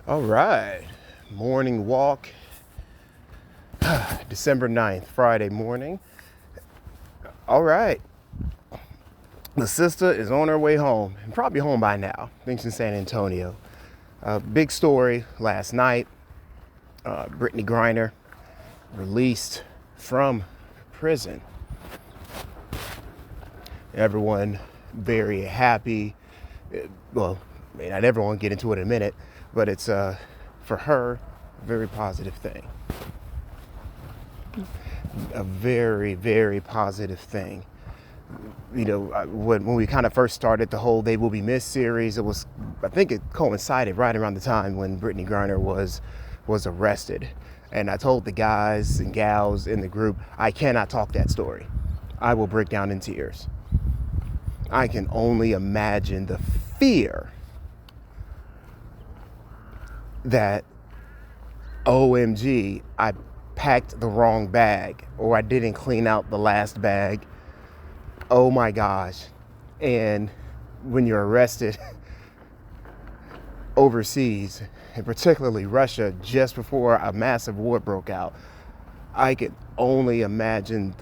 All right, morning walk, December 9th, Friday morning. All right, the sister is on her way home, and probably home by now. I think she's in San Antonio. Big story last night. Brittney Griner released from prison. Everyone very happy. Well, not everyone, get into it in a minute, but it's for her a very positive thing. A very, very positive thing. You know, when we kind of first started the whole They Will Be Missed series, I think it coincided right around the time when Brittney Griner was arrested. And I told the guys and gals in the group, I cannot talk that story. I will break down in tears. I can only imagine the fear that, OMG, I packed the wrong bag, or I didn't clean out the last bag. Oh my gosh. And when you're arrested overseas, and particularly Russia, just before a massive war broke out, I can only imagine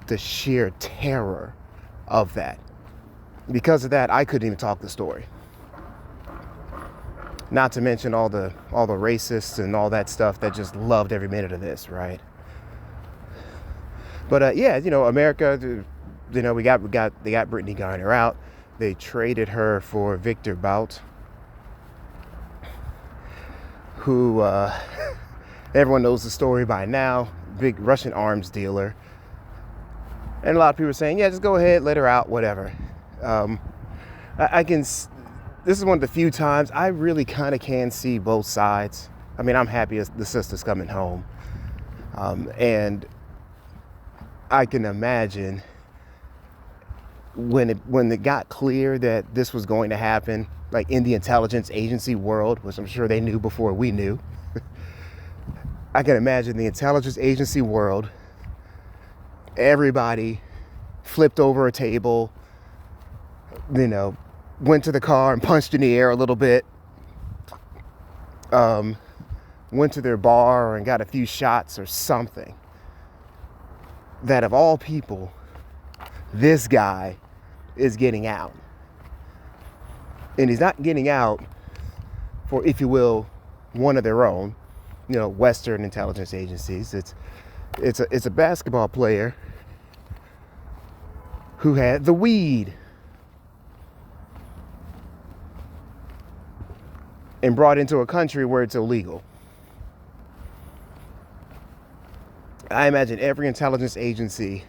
the sheer terror of that. Because of that, I couldn't even talk the story. Not to mention all the racists and all that stuff that just loved every minute of this, right? But yeah, you know, America, you know, they got Brittney Griner out. They traded her for Viktor Bout, who everyone knows the story by now. Big Russian arms dealer. And a lot of people are saying, yeah, just go ahead, let her out, whatever. This is one of the few times I really kind of can see both sides. I mean, I'm happy as the sister's coming home. And I can imagine when it got clear that this was going to happen, like in the intelligence agency world, which I'm sure they knew before we knew. I can imagine the intelligence agency world, everybody flipped over a table, you know, went to the car and punched in the air a little bit, went to their bar and got a few shots or something. That of all people, this guy is getting out. And he's not getting out for, if you will, one of their own, you know, Western intelligence agencies. It's a basketball player who had the weed and brought into a country where it's illegal. I imagine every intelligence agency,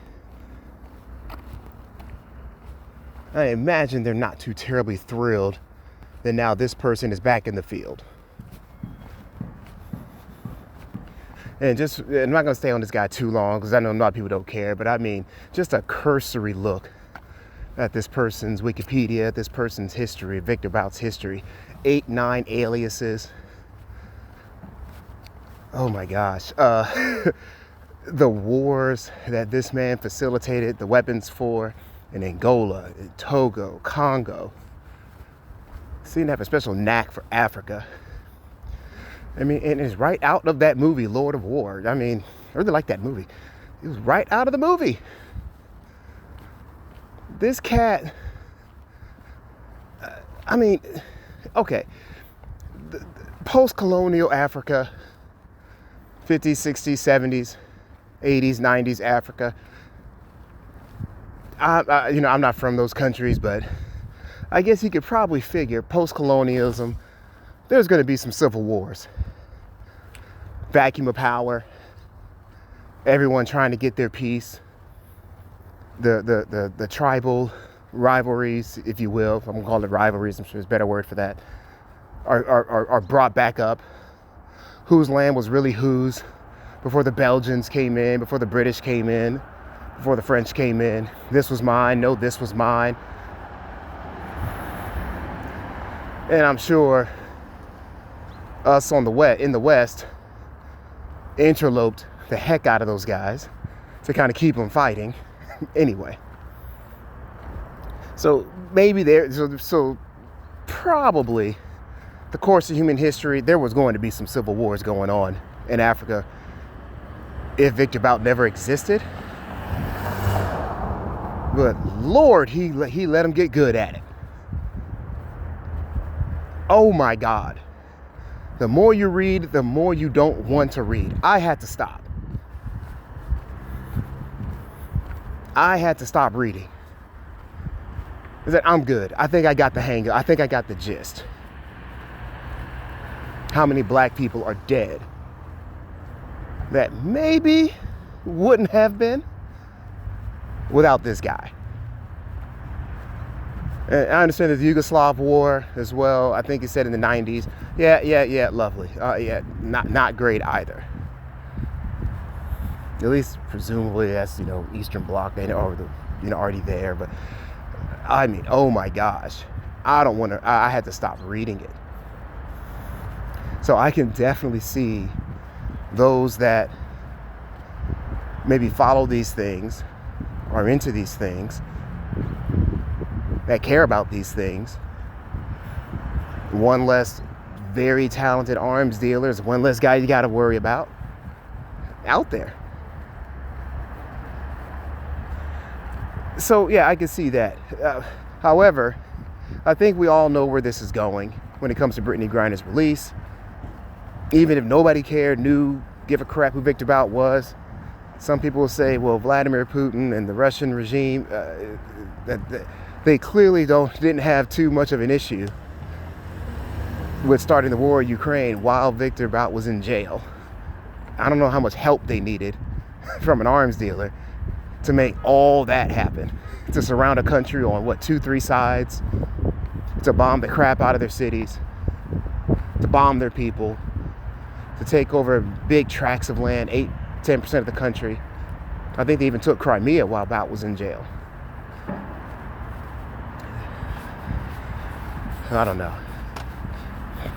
I imagine they're not too terribly thrilled that now this person is back in the field. And I'm not going to stay on this guy too long because I know a lot of people don't care, but I mean, just a cursory look at this person's Wikipedia, this person's history, Viktor Bout's history, 8, 9 aliases. Oh my gosh. The wars that this man facilitated the weapons for in Angola, in Togo, Congo. Seemed to have a special knack for Africa. I mean, and it's right out of that movie, Lord of War. I mean, I really like that movie. It was right out of the movie. This cat, I mean, okay. Post-colonial Africa, 50s, 60s, 70s, 80s, 90s Africa. You know, I'm not from those countries, but I guess you could probably figure post-colonialism, there's going to be some civil wars. Vacuum of power. Everyone trying to get their piece. The tribal rivalries, if you will, if I'm going to call it rivalries, I'm sure there's a better word for that, are brought back up. Whose land was really whose before the Belgians came in, before the British came in, before the French came in. This was mine. No, this was mine. And I'm sure us in the West interloped the heck out of those guys to kind of keep them fighting. Anyway, so maybe so probably the course of human history, there was going to be some civil wars going on in Africa if Viktor Bout never existed. But Lord, he let him get good at it. Oh my God. The more you read, the more you don't want to read. I had to stop. I had to stop reading. I said, I'm good. I think I got the hang of it. I think I got the gist. How many black people are dead that maybe wouldn't have been without this guy. And I understand the Yugoslav war as well. I think he said in the 90s. Yeah, lovely. Not great either. At least presumably that's, Eastern Bloc, they are already there. But I mean, oh my gosh. I had to stop reading it. So I can definitely see those that maybe follow these things, are into these things, that care about these things. One less very talented arms dealers, one less guy you got to worry about out there. So yeah, I can see that. However, I think we all know where this is going when it comes to Brittney Griner's release. Even if nobody cared, give a crap who Viktor Bout was. Some people will say, well, Vladimir Putin and the Russian regime, they clearly didn't have too much of an issue with starting the war in Ukraine while Viktor Bout was in jail. I don't know how much help they needed from an arms dealer to make all that happen. To surround a country on 2-3 sides, to bomb the crap out of their cities, to bomb their people, to take over big tracts of land, 8-10% of the country. I think they even took Crimea while Bout was in jail. I don't know.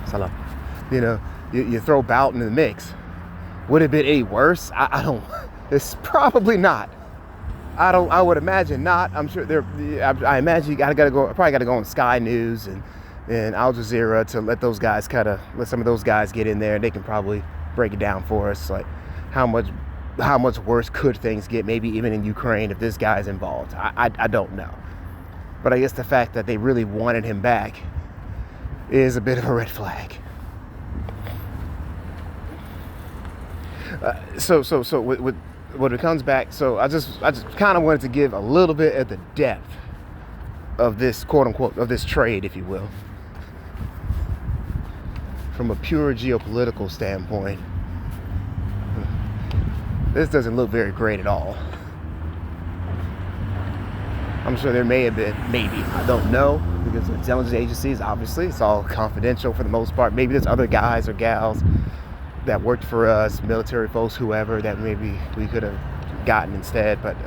So, you throw Bout in the mix. Would it have been any worse? I don't. It's probably not. I would imagine not. I'm sure I imagine you probably got to go on Sky News and Al Jazeera to let some of those guys get in there, and they can probably break it down for us, like how much worse could things get, maybe even in Ukraine, if this guy's involved. I don't know. But I guess the fact that they really wanted him back is a bit of a red flag. So when it comes back, so I just kind of wanted to give a little bit of the depth of this, quote unquote, of this trade, if you will, from a pure geopolitical standpoint. This doesn't look very great at all. I'm sure there may have been, maybe, I don't know, because the intelligence agencies, obviously, it's all confidential for the most part. Maybe there's other guys or gals that worked for us, military folks, whoever, that maybe we could have gotten instead. But,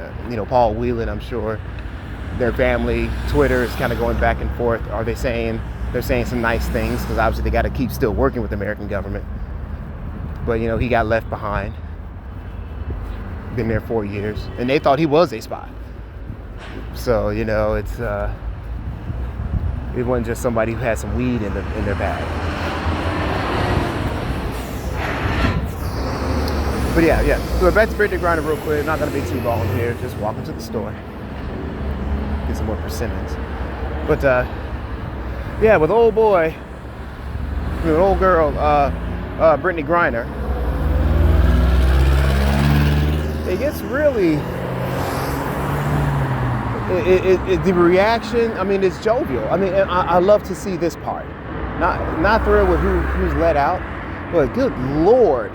Paul Whelan, I'm sure, their family, Twitter is kind of going back and forth. They're saying some nice things, because obviously they got to keep still working with the American government. But, he got left behind. Been there 4 years. And they thought he was a spy. So, it wasn't just somebody who had some weed in their bag. But yeah. So back to Brittney Griner real quick. Not going to be too long here. Just walking to the store. Get some more persimmons. But, with old boy, old girl, Brittney Griner, it gets really, the reaction, it's jovial. I love to see this part. Not thrilled with who's let out, but good Lord,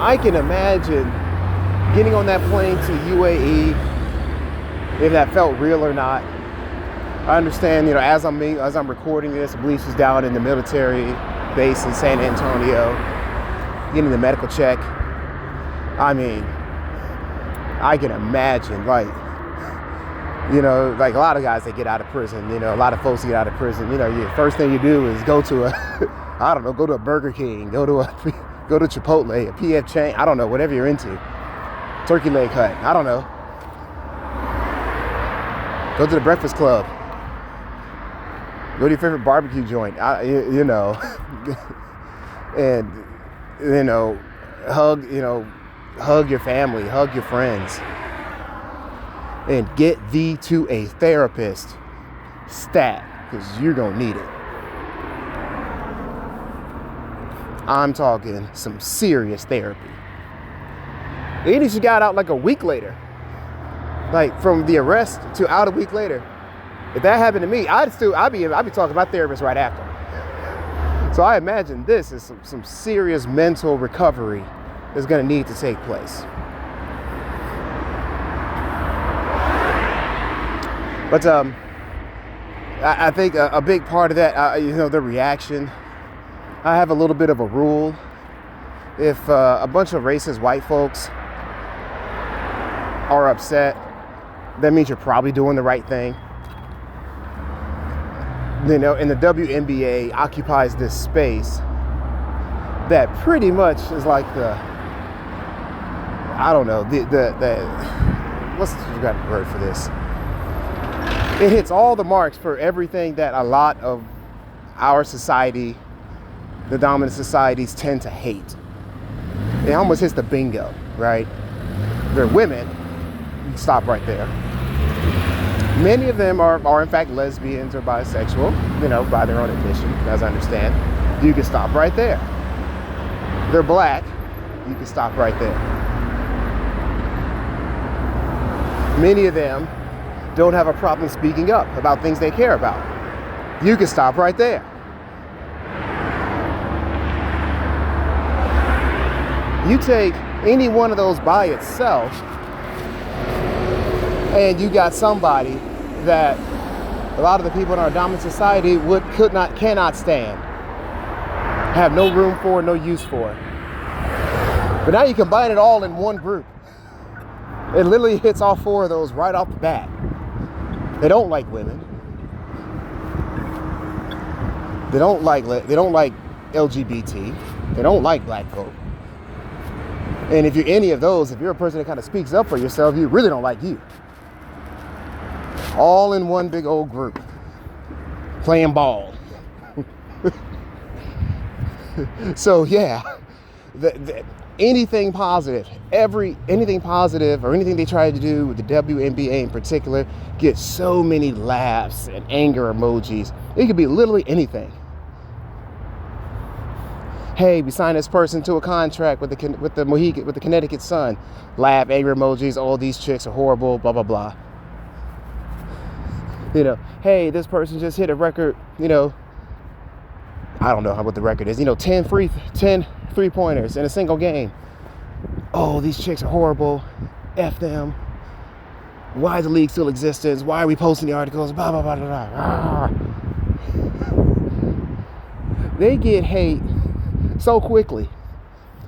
I can imagine getting on that plane to UAE, if that felt real or not. I understand, as I'm recording this, I believe she's down in the military base in San Antonio, getting the medical check. I can imagine, like a lot of guys that get out of prison, a lot of folks get out of prison, the first thing you do is go to a Burger King, go to Chipotle, a PF Chang, I don't know, whatever you're into. Turkey leg hut, I don't know. Go to the Breakfast Club. Go to your favorite barbecue joint, you know, and, you know, hug your family, hug your friends, and get thee to a therapist stat, because you're going to need it. I'm talking some serious therapy. Even if you got out like a week later, like from the arrest to out a week later, if that happened to me, I'd be talking to my therapist right after. So I imagine this is some serious mental recovery that's going to need to take place. But I think a big part of that, you know, the reaction. I have a little bit of a rule. If a bunch of racist white folks are upset, that means you're probably doing the right thing. You know, and the WNBA occupies this space that pretty much is like the, I don't know, the what's you got a word for this? It hits all the marks for everything that a lot of our society, the dominant societies, tend to hate. It almost hits the bingo, right? They're women. You can stop right there. Many of them are in fact lesbians or bisexual, you know, by their own admission, as I understand. You can stop right there. They're black. You can stop right there. Many of them don't have a problem speaking up about things they care about. You can stop right there. You take any one of those by itself, and you got somebody that a lot of the people in our dominant society cannot stand, have no room for, no use for. But now you combine it all in one group. It literally hits all four of those right off the bat. They don't like women. They don't like LGBT. They don't like black folk. And if you're any of those, if you're a person that kind of speaks up for yourself, you really don't like you. All in one big old group, playing ball. So yeah, anything positive, anything positive or anything they try to do with the WNBA in particular gets so many laughs and anger emojis. It could be literally anything. Hey, we signed this person to a contract with the Connecticut Sun. Laugh, anger emojis. All these chicks are horrible. Blah blah blah. You know, hey, this person just hit a record. You know, I don't know what the record is. You know, 10 3-pointers in a single game. Oh, these chicks are horrible. F them. Why is the league still existence? Why are we posting the articles? Blah blah blah blah blah. They get hate so quickly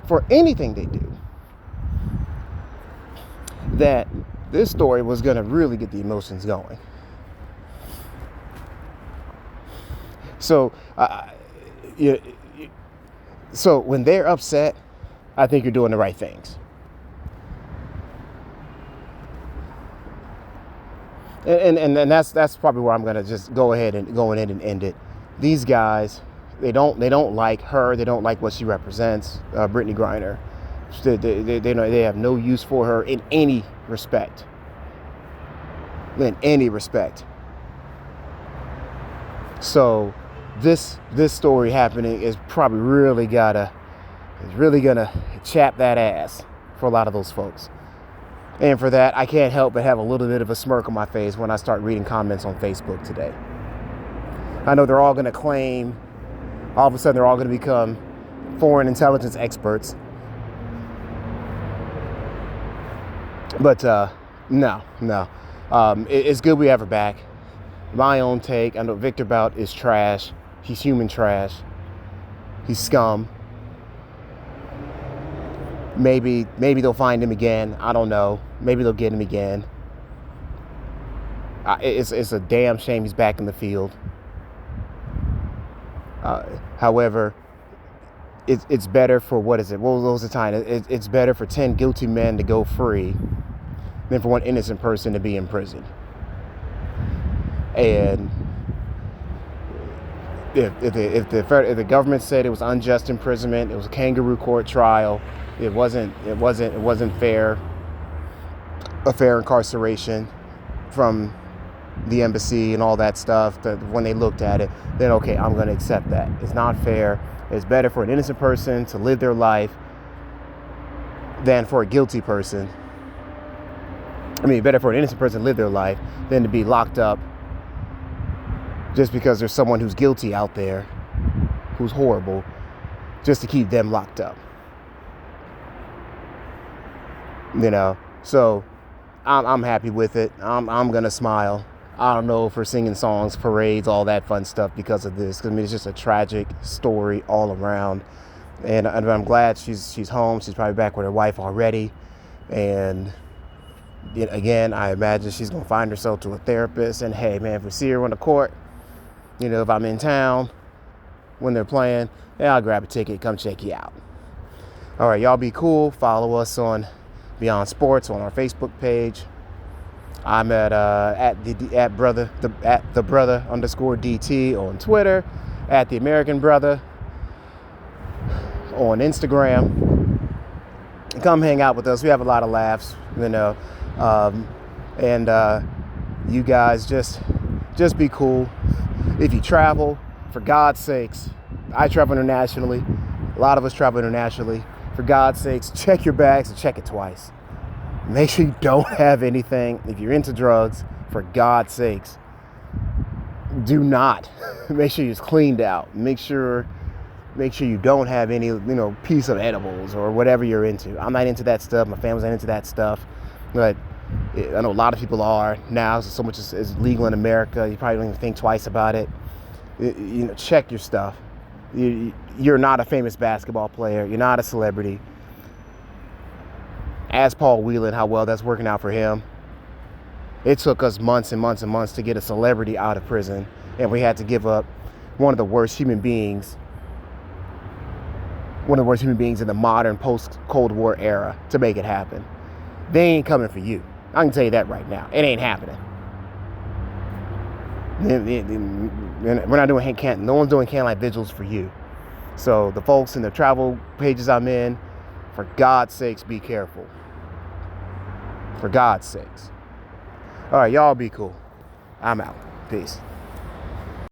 for anything they do that this story was going to really get the emotions going. So, so when they're upset, I think you're doing the right things. And that's probably where I'm going to just go ahead and end it. These guys, they don't like her. They don't like what she represents, Brittney Griner. They have no use for her in any respect. In any respect. So this story happening is probably really gonna chap that ass for a lot of those folks. And for that, I can't help but have a little bit of a smirk on my face when I start reading comments on Facebook today. I know they're all gonna claim, all of a sudden they're all gonna become foreign intelligence experts. But no. It's good we have her back. My own take, I know Viktor Bout is trash. He's human trash. He's scum. Maybe they'll find him again. I don't know. Maybe they'll get him again. It's a damn shame he's back in the field. However, it's better for, what is it? What was the time? It's better for 10 guilty men to go free than for one innocent person to be in prison. And If the government said it was unjust imprisonment, it was a kangaroo court trial, it wasn't fair, a fair incarceration from the embassy and all that stuff, that when they looked at it, then okay, I'm going to accept that. It's not fair. It's better for an innocent person to live their life than for a guilty person. Better for an innocent person to live their life than to be locked up just because there's someone who's guilty out there, who's horrible, just to keep them locked up. So I'm happy with it. I'm gonna smile. I don't know if we're singing songs, parades, all that fun stuff because of this. It's just a tragic story all around. And I'm glad she's home. She's probably back with her wife already. And again, I imagine she's going to find herself to a therapist. And hey, man, if we see her on the court, if I'm in town when they're playing, yeah, I'll grab a ticket, come check you out. All right, y'all be cool. Follow us on Beyond Sports on our Facebook page. I'm at the brother _DT on Twitter, at the American Brother on Instagram. Come hang out with us. We have a lot of laughs, and you guys just be cool. If you travel, for God's sakes, I travel internationally. A lot of us travel internationally. For God's sakes, check your bags and check it twice. Make sure you don't have anything. If you're into drugs, for God's sakes, do not. Make sure it's cleaned out. Make sure you don't have any, piece of edibles or whatever you're into. I'm not into that stuff. My family's not into that stuff. But I know a lot of people are now. So much is legal in America. You probably don't even think twice about it. Check your stuff. You're not a famous basketball player. You're not a celebrity. Ask Paul Whelan how well that's working out for him. It took us months and months and months to get a celebrity out of prison, and we had to give up one of the worst human beings in the modern post-Cold War era to make it happen. They ain't coming for you. I can tell you that right now. It ain't happening. We're not doing no one's doing candlelight vigils for you. So the folks in the travel pages I'm in, for God's sakes, be careful. For God's sakes. All right, y'all be cool. I'm out. Peace.